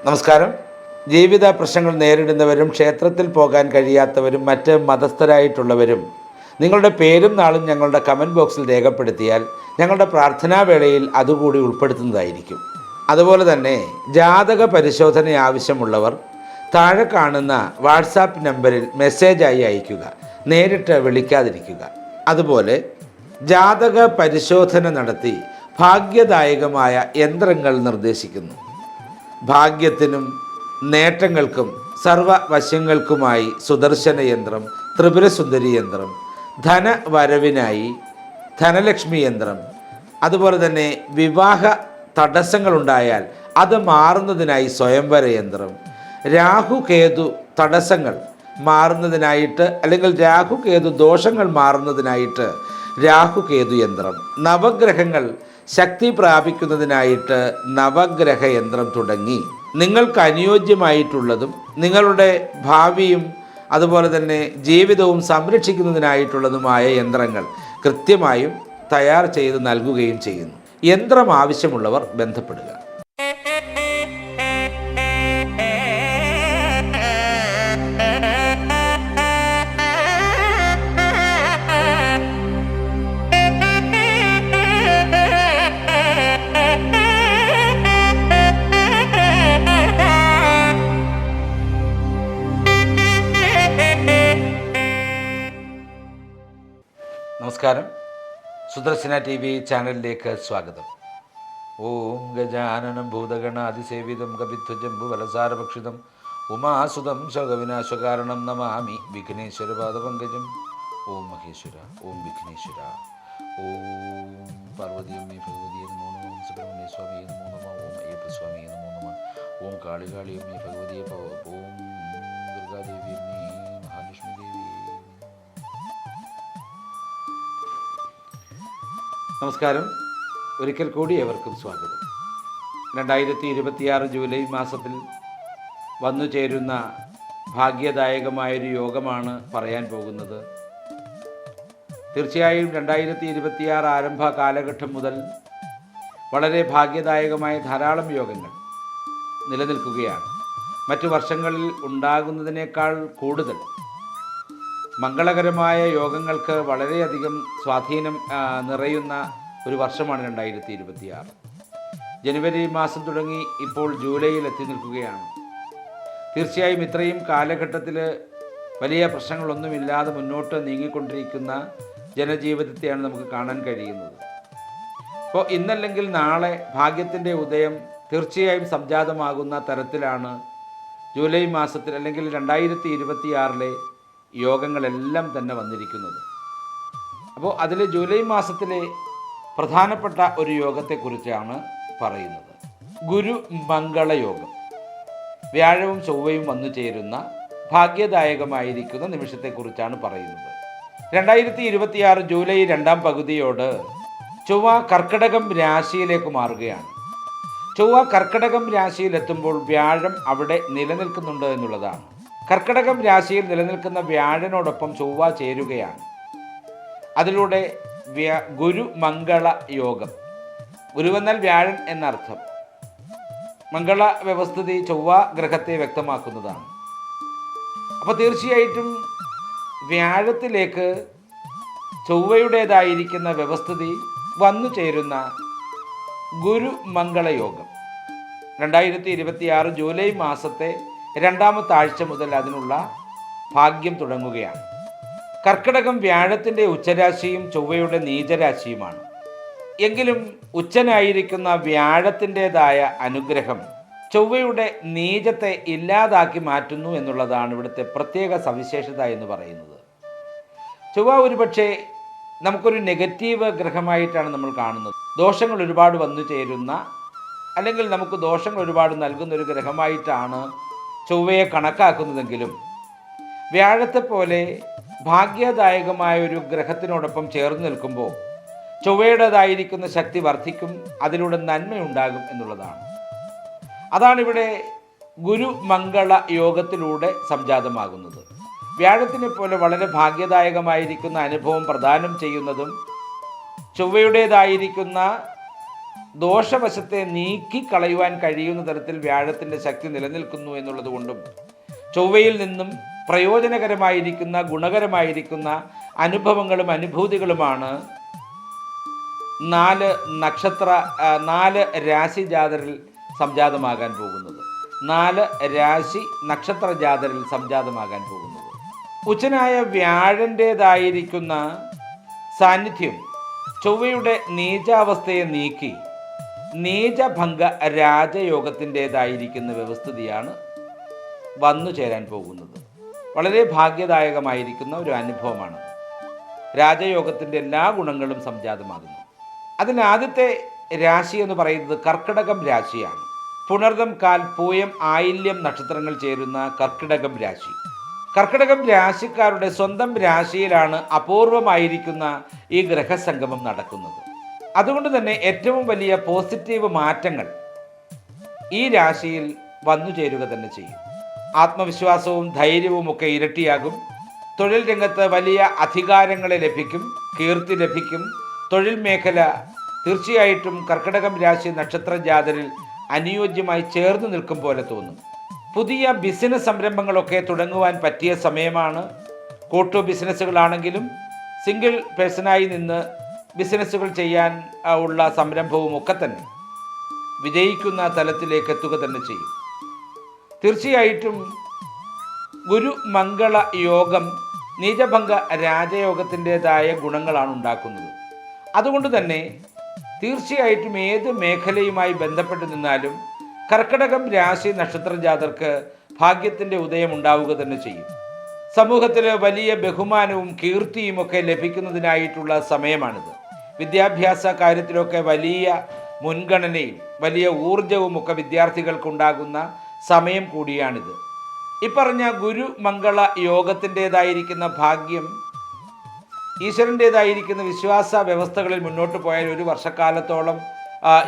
നമസ്കാരം. ജീവിത പ്രശ്നങ്ങൾ നേരിടുന്നവരും ക്ഷേത്രത്തിൽ പോകാൻ കഴിയാത്തവരും മറ്റ് മതസ്ഥരായിട്ടുള്ളവരും നിങ്ങളുടെ പേരും നാളും ഞങ്ങളുടെ കമൻറ്റ് ബോക്സിൽ രേഖപ്പെടുത്തിയാൽ ഞങ്ങളുടെ പ്രാർത്ഥനാവേളയിൽ അതുകൂടി ഉൾപ്പെടുത്തുന്നതായിരിക്കും. അതുപോലെ തന്നെ ജാതക പരിശോധന ആവശ്യമുള്ളവർ താഴെ കാണുന്ന വാട്സാപ്പ് നമ്പറിൽ മെസ്സേജായി അയയ്ക്കുക, നേരിട്ട് വിളിക്കാതിരിക്കുക. അതുപോലെ ജാതക പരിശോധന നടത്തി ഭാഗ്യദായകമായ യന്ത്രങ്ങൾ നിർദ്ദേശിക്കുന്നു. ഭാഗ്യത്തിനും നേട്ടങ്ങൾക്കും സർവവശങ്ങൾക്കുമായി സുദർശന യന്ത്രം, ത്രിപുരസുന്ദരി യന്ത്രം, ധനവരവിനായി ധനലക്ഷ്മി യന്ത്രം, അതുപോലെ തന്നെ വിവാഹ തടസ്സങ്ങളുണ്ടായാൽ അത് മാറുന്നതിനായി സ്വയംവര യന്ത്രം, രാഹുകേതു തടസ്സങ്ങൾ മാറുന്നതിനായിട്ട് അല്ലെങ്കിൽ രാഹുകേതു ദോഷങ്ങൾ മാറുന്നതിനായിട്ട് രാഹുകേതു യന്ത്രം, നവഗ്രഹങ്ങൾ ശക്തി പ്രാപിക്കുന്നതിനായിട്ട് നവഗ്രഹ യന്ത്രം തുടങ്ങി നിങ്ങൾക്ക് അനുയോജ്യമായിട്ടുള്ളതും നിങ്ങളുടെ ഭാവിയും അതുപോലെ തന്നെ ജീവിതവും സംരക്ഷിക്കുന്നതിനായിട്ടുള്ളതുമായ യന്ത്രങ്ങൾ കൃത്യമായും തയ്യാർ ചെയ്ത് നൽകുകയും ചെയ്യുന്നു. യന്ത്രം ആവശ്യമുള്ളവർ ബന്ധപ്പെടുക. നമസ്കാരം. സുദർശന TV ചാനലിലേക്ക് സ്വാഗതം. ഓം ഗജാനനം ഭൂതഗണാതിസേവിതം കപിധ്വജംബുവലസാരഭക്ഷിതം ഉമാസുതം ശോകവിനാശകാരണം നമാമി വിഘ്നേശ്വരപാദപങ്കജം. ഓം മഹേശ്വര, ഓം വിഘ്നേശ്വര, ഓം പാർവതിയമ്മേ ഭഗവതിയെ നമോ നമഃ, സുബ്രഹ്മണ്യ സ്വാമിയെ നമോ നമഃ, ഓം അയ്യപ്പസ്വാമിയെ നമോ നമഃ, ഓം കാളികാളിയമ്മേ ഭഗവതിയെ, ഓം ദുർഗാദേവിയമ്മേ, മഹാലക്ഷ്മി ദേവി. നമസ്കാരം. ഒരിക്കൽ കൂടി ഏവർക്കും സ്വാഗതം. 2026 ജൂലൈ മാസത്തിൽ വന്നു ചേരുന്ന ഭാഗ്യദായകമായൊരു യോഗമാണ് പറയാൻ പോകുന്നത്. തീർച്ചയായും 2026 ആരംഭ കാലഘട്ടം മുതൽ വളരെ ഭാഗ്യദായകമായ ധാരാളം യോഗങ്ങൾ നിലനിൽക്കുകയാണ്. മറ്റു വർഷങ്ങളിൽ ഉണ്ടാകുന്നതിനേക്കാൾ കൂടുതൽ മംഗളകരമായ യോഗങ്ങൾക്ക് വളരെയധികം സ്വാധീനം നിറയുന്ന ഒരു വർഷമാണ് 2026. ജനുവരി മാസം തുടങ്ങി ഇപ്പോൾ ജൂലൈയിൽ എത്തി നിൽക്കുകയാണ്. തീർച്ചയായും ഇത്രയും കാലഘട്ടത്തിൽ വലിയ പ്രശ്നങ്ങളൊന്നുമില്ലാതെ മുന്നോട്ട് നീങ്ങിക്കൊണ്ടിരിക്കുന്ന ജനജീവിതത്തെയാണ് നമുക്ക് കാണാൻ കഴിയുന്നത്. അപ്പോൾ ഇന്നല്ലെങ്കിൽ നാളെ ഭാഗ്യത്തിൻ്റെ ഉദയം തീർച്ചയായും സംജാതമാകുന്ന തരത്തിലാണ് ജൂലൈ മാസത്തിൽ അല്ലെങ്കിൽ 2026 യോഗങ്ങളെല്ലാം തന്നെ വന്നിരിക്കുന്നത്. അപ്പോൾ അതിൽ ജൂലൈ മാസത്തിലെ പ്രധാനപ്പെട്ട ഒരു യോഗത്തെക്കുറിച്ചാണ് പറയുന്നത്. ഗുരു മംഗള യോഗം. വ്യാഴവും ചൊവ്വയും വന്നു ചേരുന്ന ഭാഗ്യദായകമായിരിക്കുന്ന നിമിഷത്തെക്കുറിച്ചാണ് പറയുന്നത്. 2026 ജൂലൈ 2ാം പകുതിയോട് ചൊവ്വ കർക്കിടകം രാശിയിലേക്ക് മാറുകയാണ്. ചൊവ്വ കർക്കിടകം രാശിയിലെത്തുമ്പോൾ വ്യാഴം അവിടെ നിലനിൽക്കുന്നുണ്ട് എന്നുള്ളതാണ്. കർക്കിടകം രാശിയിൽ നിലനിൽക്കുന്ന വ്യാഴനോടൊപ്പം ചൊവ്വ ചേരുകയാണ്. അതിലൂടെ ഗുരു മംഗള യോഗം. ഗുരുവെന്നാൽ വ്യാഴൻ എന്നർത്ഥം. മംഗള വ്യവസ്ഥിതി ചൊവ്വ ഗ്രഹത്തെ വ്യക്തമാക്കുന്നതാണ്. അപ്പോൾ തീർച്ചയായിട്ടും വ്യാഴത്തിലേക്ക് ചൊവ്വയുടേതായിരിക്കുന്ന വ്യവസ്ഥിതി വന്നു ചേരുന്ന ഗുരു മംഗള യോഗം 2026 ജൂലൈ മാസത്തെ 2ാമത്തെ ആഴ്ച മുതൽ അതിനുള്ള ഭാഗ്യം തുടങ്ങുകയാണ്. കർക്കിടകം വ്യാഴത്തിൻ്റെ ഉച്ചരാശിയും ചൊവ്വയുടെ നീചരാശിയുമാണ്. എങ്കിലും ഉച്ചനായിരിക്കുന്ന വ്യാഴത്തിൻ്റെതായ അനുഗ്രഹം ചൊവ്വയുടെ നീചത്തെ ഇല്ലാതാക്കി മാറ്റുന്നു എന്നുള്ളതാണ് ഇവിടുത്തെ പ്രത്യേക സവിശേഷത എന്ന് പറയുന്നത്. ചൊവ്വ ഒരുപക്ഷെ നമുക്കൊരു നെഗറ്റീവ് ഗ്രഹമായിട്ടാണ് നമ്മൾ കാണുന്നത്. ദോഷങ്ങൾ ഒരുപാട് വന്നു ചേരുന്ന അല്ലെങ്കിൽ നമുക്ക് ദോഷങ്ങൾ ഒരുപാട് നൽകുന്നൊരു ഗ്രഹമായിട്ടാണ് ചൊവ്വയെ കണക്കാക്കുന്നതെങ്കിലും വ്യാഴത്തെപ്പോലെ ഭാഗ്യദായകമായ ഒരു ഗ്രഹത്തിനോടൊപ്പം ചേർന്ന് നിൽക്കുമ്പോൾ ചൊവ്വയുടേതായിരിക്കുന്ന ശക്തി വർദ്ധിക്കും, അതിലൂടെ നന്മയുണ്ടാകും എന്നുള്ളതാണ്. അതാണിവിടെ ഗുരു മംഗള യോഗത്തിലൂടെ സംജാതമാകുന്നത്. വ്യാഴത്തിനെ പോലെ വളരെ ഭാഗ്യദായകമായിരിക്കുന്ന അനുഭവം പ്രദാനം ചെയ്യുന്നതും ചൊവ്വയുടേതായിരിക്കുന്ന ദോഷവശത്തെ നീക്കിക്കളയുവാൻ കഴിയുന്ന തരത്തിൽ വ്യാഴത്തിൻ്റെ ശക്തി നിലനിൽക്കുന്നു എന്നുള്ളത് കൊണ്ടും ചൊവ്വയിൽ നിന്നും പ്രയോജനകരമായിരിക്കുന്ന ഗുണകരമായിരിക്കുന്ന അനുഭവങ്ങളും അനുഭൂതികളുമാണ് 4 രാശി ജാതരിൽ സംജാതമാകാൻ പോകുന്നത്. 4 രാശി നക്ഷത്ര ജാതരിൽ സംജാതമാകാൻ പോകുന്നത്. ഉച്ചനായ വ്യാഴൻ്റേതായിരിക്കുന്ന സാന്നിധ്യം ചൊവ്വയുടെ നീചാവസ്ഥയെ നീക്കി നീചഭംഗ രാജയോഗത്തിൻ്റേതായിരിക്കുന്ന വ്യവസ്ഥിതിയാണ് വന്നു ചേരാൻ പോകുന്നത്. വളരെ ഭാഗ്യദായകമായിരിക്കുന്ന ഒരു അനുഭവമാണ്. രാജയോഗത്തിൻ്റെ എല്ലാ ഗുണങ്ങളും സംജാതമാകുന്നു. അതിലാദ്യത്തെ രാശി എന്ന് പറയുന്നത് കർക്കിടകം രാശിയാണ്. പുണർദം, കാൽ, പൂയം, ആയില്യം നക്ഷത്രങ്ങൾ ചേരുന്ന കർക്കിടകം രാശി. കർക്കിടകം രാശിക്കാരുടെ സ്വന്തം രാശിയിലാണ് അപൂർവമായിരിക്കുന്ന ഈ ഗ്രഹസംഗമം നടക്കുന്നത്. അതുകൊണ്ട് തന്നെ ഏറ്റവും വലിയ പോസിറ്റീവ് മാറ്റങ്ങൾ ഈ രാശിയിൽ വന്നു ചേരുക തന്നെ ചെയ്യും. ആത്മവിശ്വാസവും ധൈര്യവും ഒക്കെ ഇരട്ടിയാകും. തൊഴിൽ രംഗത്ത് വലിയ അധികാരങ്ങളെ ലഭിക്കും, കീർത്തി ലഭിക്കും. തൊഴിൽ മേഖല തീർച്ചയായിട്ടും കർക്കിടകം രാശി നക്ഷത്ര ജാതരിൽ അനുയോജ്യമായി ചേർന്ന് നിൽക്കും പോലെ തോന്നും. പുതിയ ബിസിനസ് സംരംഭങ്ങളൊക്കെ തുടങ്ങുവാൻ പറ്റിയ സമയമാണ്. കൂട്ടു ബിസിനസ്സുകളാണെങ്കിലും സിംഗിൾ പേഴ്സണായി നിന്ന് ബിസിനസ്സുകൾ ചെയ്യാൻ ഉള്ള സംരംഭവും ഒക്കെ തന്നെ വിജയിക്കുന്ന തലത്തിലേക്ക് എത്തുക തന്നെ ചെയ്യും. തീർച്ചയായിട്ടും ഗുരു മംഗള യോഗം നീചഭംഗ രാജയോഗത്തിൻ്റെതായ ഗുണങ്ങളാണ് ഉണ്ടാക്കുന്നത്. അതുകൊണ്ട് തന്നെ തീർച്ചയായിട്ടും ഏത് മേഖലയുമായി ബന്ധപ്പെട്ട് നിന്നാലും കർക്കിടകം രാശി നക്ഷത്ര ജാതർക്ക് ഭാഗ്യത്തിൻ്റെ ഉദയം ഉണ്ടാവുക തന്നെ ചെയ്യും. സമൂഹത്തിൽ വലിയ ബഹുമാനവും കീർത്തിയും ഒക്കെ ലഭിക്കുന്നതിനായിട്ടുള്ള സമയമാണിത്. വിദ്യാഭ്യാസ കാര്യത്തിലൊക്കെ വലിയ മുൻഗണനയും വലിയ ഊർജവും ഒക്കെ വിദ്യാർത്ഥികൾക്കുണ്ടാകുന്ന സമയം കൂടിയാണിത്. ഇപ്പറഞ്ഞ ഗുരു മംഗള യോഗത്തിൻ്റേതായിരിക്കുന്ന ഭാഗ്യം ഈശ്വരൻ്റേതായിരിക്കുന്ന വിശ്വാസ വ്യവസ്ഥകളിൽ മുന്നോട്ട് പോയാൽ ഒരു വർഷക്കാലത്തോളം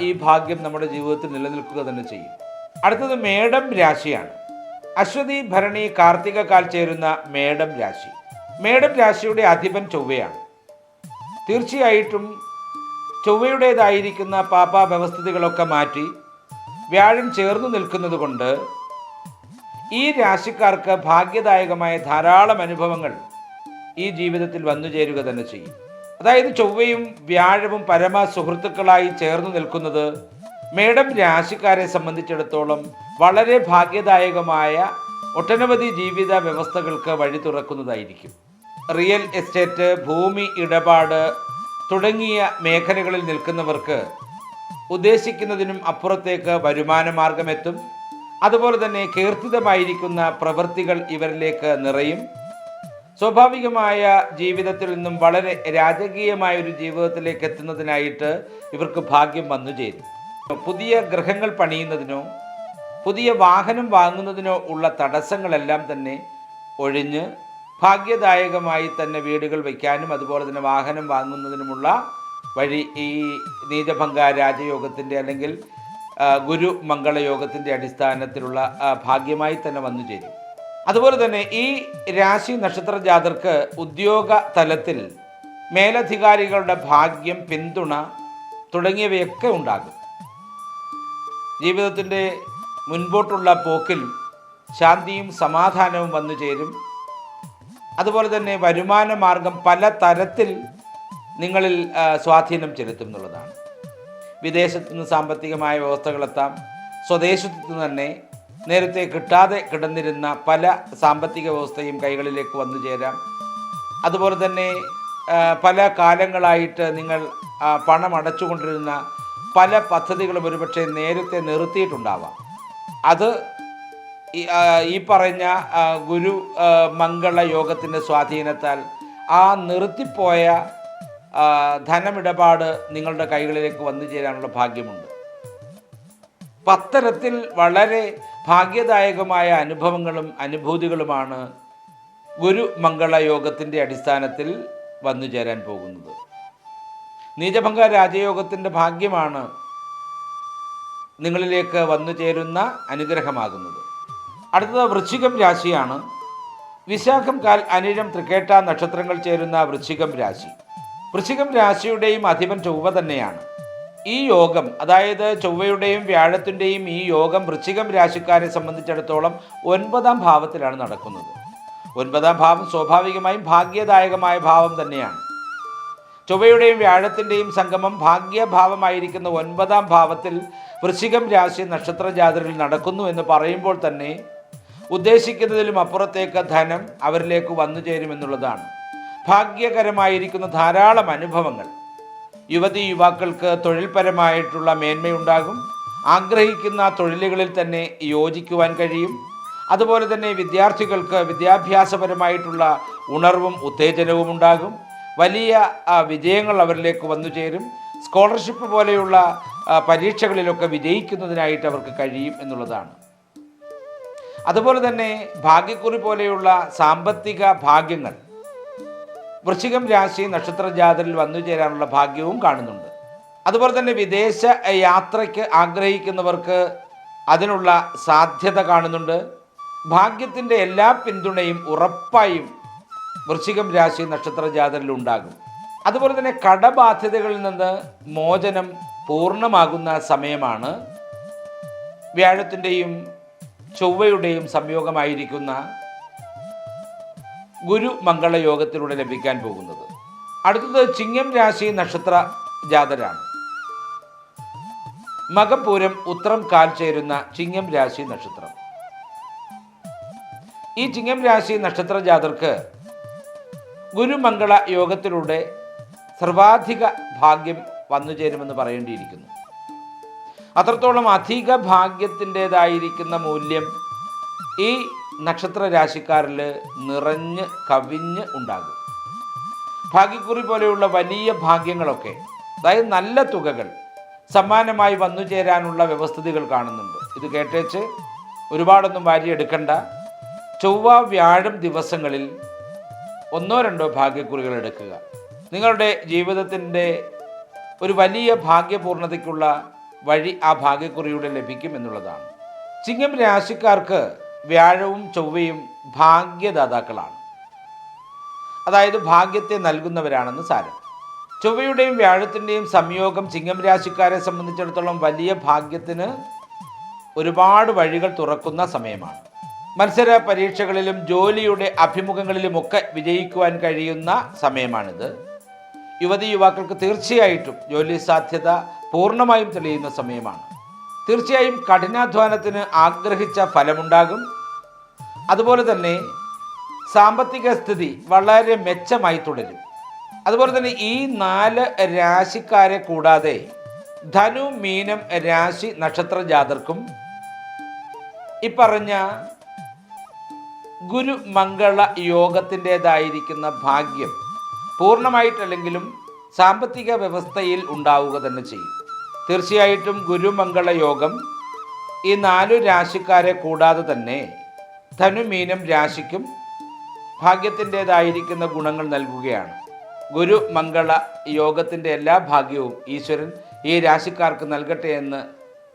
ഈ ഭാഗ്യം നമ്മുടെ ജീവിതത്തിൽ നിലനിൽക്കുക തന്നെ ചെയ്യും. അടുത്തത് മേടം രാശിയാണ്. അശ്വതി, ഭരണി, കാർത്തിക കാൽ ചേരുന്ന മേടം രാശി. മേടം രാശിയുടെ അധിപൻ ചൊവ്വയാണ്. തീർച്ചയായിട്ടും ചൊവ്വയുടേതായിരിക്കുന്ന പാപ വ്യവസ്ഥിതികളൊക്കെ മാറ്റി വ്യാഴം ചേർന്ന് നിൽക്കുന്നത് കൊണ്ട് ഈ രാശിക്കാർക്ക് ഭാഗ്യദായകമായ ധാരാളം അനുഭവങ്ങൾ ഈ ജീവിതത്തിൽ വന്നു ചേരുക തന്നെ ചെയ്യും. അതായത് ചൊവ്വയും വ്യാഴവും പരമ സുഹൃത്തുക്കളായി ചേർന്ന് നിൽക്കുന്നത് മേടം രാശിക്കാരെ സംബന്ധിച്ചിടത്തോളം വളരെ ഭാഗ്യദായകമായ ഒട്ടനവധി ജീവിത വ്യവസ്ഥകൾക്ക് വഴി തുറക്കുന്നതായിരിക്കും. റിയൽ എസ്റ്റേറ്റ്, ഭൂമി ഇടപാട് തുടങ്ങിയ മേഖലകളിൽ നിൽക്കുന്നവർക്ക് ഉദ്ദേശിക്കുന്നതിനും അപ്പുറത്തേക്ക് വരുമാന മാർഗമെത്തും. അതുപോലെ തന്നെ കീർത്തിതമായിരിക്കുന്ന പ്രവൃത്തികൾ ഇവരിലേക്ക് നിറയും. സ്വാഭാവികമായ ജീവിതത്തിൽ നിന്നും വളരെ രാജകീയമായൊരു ജീവിതത്തിലേക്ക് എത്തുന്നതിനായിട്ട് ഇവർക്ക് ഭാഗ്യം വന്നു ചേരും. പുതിയ ഗൃഹങ്ങൾ പണിയുന്നതിനോ പുതിയ വാഹനം വാങ്ങുന്നതിനോ ഉള്ള തടസ്സങ്ങളെല്ലാം തന്നെ ഒഴിഞ്ഞ് ഭാഗ്യദായകമായി തന്നെ വീടുകൾ വയ്ക്കാനും അതുപോലെ തന്നെ വാഹനം വാങ്ങുന്നതിനുമുള്ള വഴി ഈ നീചഭംഗ രാജയോഗത്തിൻ്റെ അല്ലെങ്കിൽ ഗുരു മംഗളയോഗത്തിൻ്റെ അടിസ്ഥാനത്തിലുള്ള ഭാഗ്യമായി തന്നെ വന്നു ചേരും. അതുപോലെ തന്നെ ഈ രാശി നക്ഷത്ര ജാതർക്ക് ഉദ്യോഗ തലത്തിൽ മേലധികാരികളുടെ ഭാഗ്യം, പിന്തുണ തുടങ്ങിയവയൊക്കെ ഉണ്ടാകും. ജീവിതത്തിൻ്റെ മുൻപോട്ടുള്ള പോക്കിൽ ശാന്തിയും സമാധാനവും വന്നു ചേരും. അതുപോലെ തന്നെ വരുമാന മാർഗം പല തരത്തിൽ നിങ്ങളിൽ സ്വാധീനം ചെലുത്തും എന്നുള്ളതാണ്. വിദേശത്തു നിന്ന് സാമ്പത്തികമായ വ്യവസ്ഥകളെത്താം. സ്വദേശത്തു നിന്ന് തന്നെ നേരത്തെ കിട്ടാതെ കിടന്നിരുന്ന പല സാമ്പത്തിക വ്യവസ്ഥയും കൈകളിലേക്ക് വന്നു ചേരാം. അതുപോലെ തന്നെ പല കാലങ്ങളായിട്ട് നിങ്ങൾ പണം അടച്ചുകൊണ്ടിരുന്ന പല പദ്ധതികളും ഒരുപക്ഷെ നേരത്തെ നിർത്തിയിട്ടുണ്ടാവാം. അത് ഈ പറഞ്ഞ ഗുരു മംഗള യോഗത്തിൻ്റെ സ്വാധീനത്താൽ ആ നിർത്തിപ്പോയ ധനമിടപാട് നിങ്ങളുടെ കൈകളിലേക്ക് വന്നു ചേരാനുള്ള ഭാഗ്യമുണ്ട്. അത്തരത്തിൽ വളരെ ഭാഗ്യദായകമായ അനുഭവങ്ങളും അനുഭൂതികളുമാണ് ഗുരു മംഗള യോഗത്തിൻ്റെ അടിസ്ഥാനത്തിൽ വന്നു ചേരാൻ പോകുന്നത്. നീചഭംഗ രാജയോഗത്തിൻ്റെ ഭാഗ്യമാണ് നിങ്ങളിലേക്ക് വന്നു ചേരുന്ന അനുഗ്രഹമാകുന്നത്. അടുത്തത് വൃശ്ചികം രാശിയാണ്. വിശാഖം, കാൽ, അനിഴം, തൃക്കേട്ട നക്ഷത്രങ്ങൾ ചേരുന്ന വൃശ്ചികം രാശി. വൃശ്ചികം രാശിയുടെയും അധിപൻ ചൊവ്വ തന്നെയാണ്. ഈ യോഗം, അതായത് ചൊവ്വയുടെയും വ്യാഴത്തിൻ്റെയും ഈ യോഗം വൃശ്ചികം രാശിക്കാരെ സംബന്ധിച്ചിടത്തോളം 9ാം ഭാവത്തിലാണ് നടക്കുന്നത്. 9ാം ഭാവം സ്വാഭാവികമായും ഭാഗ്യദായകമായ ഭാവം തന്നെയാണ്. ചൊവ്വയുടെയും വ്യാഴത്തിൻ്റെയും സംഗമം ഭാഗ്യഭാവമായിരിക്കുന്ന 9ാം ഭാവത്തിൽ വൃശ്ചികം രാശി നക്ഷത്ര ജാതരിൽ നടക്കുന്നു എന്ന് പറയുമ്പോൾ തന്നെ ഉദ്ദേശിക്കുന്നതിലും അപ്പുറത്തേക്ക് ധനം അവരിലേക്ക് വന്നു ചേരുമെന്നുള്ളതാണ്. ഭാഗ്യകരമായിരിക്കുന്ന ധാരാളം അനുഭവങ്ങൾ യുവതി യുവാക്കൾക്ക് തൊഴിൽപരമായിട്ടുള്ള മേന്മയുണ്ടാകും. ആഗ്രഹിക്കുന്ന തൊഴിലുകളിൽ തന്നെ യോജിക്കുവാൻ കഴിയും. അതുപോലെ തന്നെ വിദ്യാർത്ഥികൾക്ക് വിദ്യാഭ്യാസപരമായിട്ടുള്ള ഉണർവും ഉത്തേജനവും ഉണ്ടാകും. വലിയ വിജയങ്ങൾ അവരിലേക്ക് വന്നു ചേരും. സ്കോളർഷിപ്പ് പോലെയുള്ള പരീക്ഷകളിലൊക്കെ വിജയിക്കുന്നതിനായിട്ട് അവർക്ക് കഴിയും എന്നുള്ളതാണ്. അതുപോലെ തന്നെ ഭാഗ്യക്കുറി പോലെയുള്ള സാമ്പത്തിക ഭാഗ്യങ്ങൾ വൃശ്ചികം രാശി നക്ഷത്ര ജാതരിൽ വന്നു ചേരാനുള്ള ഭാഗ്യവും കാണുന്നുണ്ട്. അതുപോലെ തന്നെ വിദേശ യാത്രയ്ക്ക് ആഗ്രഹിക്കുന്നവർക്ക് അതിനുള്ള സാധ്യത കാണുന്നുണ്ട്. ഭാഗ്യത്തിൻ്റെ എല്ലാ പിന്തുണയും ഉറപ്പായും വൃശ്ചികം രാശി നക്ഷത്ര ജാതരിൽ ഉണ്ടാകും. അതുപോലെ തന്നെ കടബാധ്യതകളിൽ നിന്ന് മോചനം പൂർണ്ണമാകുന്ന സമയമാണ് വ്യാഴത്തിൻ്റെയും ചൊവ്വയുടെയും സംയോഗമായിരിക്കുന്ന ഗുരു മംഗള യോഗത്തിലൂടെ ലഭിക്കാൻ പോകുന്നത്. അടുത്തത് ചിങ്ങം രാശി നക്ഷത്ര ജാതരാണ്. മകപൂരം ഉത്രം കാൽ ചേരുന്ന ചിങ്ങം രാശി നക്ഷത്രം. ഈ ചിങ്ങം രാശി നക്ഷത്ര ജാതർക്ക് ഗുരുമംഗള യോഗത്തിലൂടെ സർവാധിക ഭാഗ്യം വന്നു ചേരുമെന്ന് പറയേണ്ടിയിരിക്കുന്നു. അത്രത്തോളം അധിക ഭാഗ്യത്തിൻ്റെതായിരിക്കുന്ന മൂല്യം ഈ നക്ഷത്ര രാശിക്കാരിൽ നിറഞ്ഞ് കവിഞ്ഞ് ഉണ്ടാകും. ഭാഗ്യക്കുറി പോലെയുള്ള വലിയ ഭാഗ്യങ്ങളൊക്കെ, അതായത് നല്ല തുകകൾ സമ്മാനമായി വന്നു ചേരാനുള്ള വ്യവസ്ഥിതികൾ കാണുന്നുണ്ട്. ഇത് കേട്ടേച്ച് ഒരുപാടൊന്നും വാരിയെടുക്കണ്ട. ചൊവ്വ വ്യാഴം ദിവസങ്ങളിൽ 1-2 ഭാഗ്യക്കുറികൾ എടുക്കുക. നിങ്ങളുടെ ജീവിതത്തിൻ്റെ ഒരു വലിയ ഭാഗ്യപൂർണതയ്ക്കുള്ള വഴി ആ ഭാഗ്യക്കുറിയുടെ ലഭിക്കും എന്നുള്ളതാണ്. ചിങ്ങം രാശിക്കാർക്ക് വ്യാഴവും ചൊവ്വയും ഭാഗ്യദാതാക്കളാണ്. അതായത് ഭാഗ്യത്തെ നൽകുന്നവരാണെന്ന് സാരം. ചൊവ്വയുടെയും വ്യാഴത്തിൻ്റെയും സംയോഗം ചിങ്ങം രാശിക്കാരെ സംബന്ധിച്ചിടത്തോളം വലിയ ഭാഗ്യത്തിന് ഒരുപാട് വഴികൾ തുറക്കുന്ന സമയമാണ്. മത്സര പരീക്ഷകളിലും ജോലിയുടെ അഭിമുഖങ്ങളിലുമൊക്കെ വിജയിക്കുവാൻ കഴിയുന്ന സമയമാണിത്. യുവതി യുവാക്കൾക്ക് തീർച്ചയായിട്ടും ജോലി സാധ്യത പൂർണ്ണമായും തെളിയുന്ന സമയമാണ്. തീർച്ചയായും കഠിനാധ്വാനത്തിന് ആഗ്രഹിച്ച ഫലമുണ്ടാകും. അതുപോലെ തന്നെ സാമ്പത്തിക സ്ഥിതി വളരെ മെച്ചമായി തുടരും. അതുപോലെ തന്നെ ഈ 4 രാശിക്കാരെ കൂടാതെ ധനു മീനം രാശി നക്ഷത്ര ജാതർക്കും ഇപ്പറഞ്ഞ ഗുരു മംഗള യോഗത്തിൻ്റെതായിരിക്കുന്ന ഭാഗ്യം പൂർണ്ണമായിട്ടല്ലെങ്കിലും സാമ്പത്തിക വ്യവസ്ഥയിൽ ഉണ്ടാവുക തന്നെ ചെയ്യും. തീർച്ചയായിട്ടും ഗുരുമംഗള യോഗം ഈ 4 രാശിക്കാരെ കൂടാതെ തന്നെ ധനുമീനം രാശിക്കും ഭാഗ്യത്തിൻ്റെതായിരിക്കുന്ന ഗുണങ്ങൾ നൽകുകയാണ്. ഗുരുമംഗള യോഗത്തിൻ്റെ എല്ലാ ഭാഗ്യവും ഈശ്വരൻ ഈ രാശിക്കാർക്ക് നൽകട്ടെ എന്ന്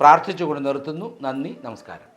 പ്രാർത്ഥിച്ചുകൊണ്ട് നിർത്തുന്നു. നന്ദി, നമസ്കാരം.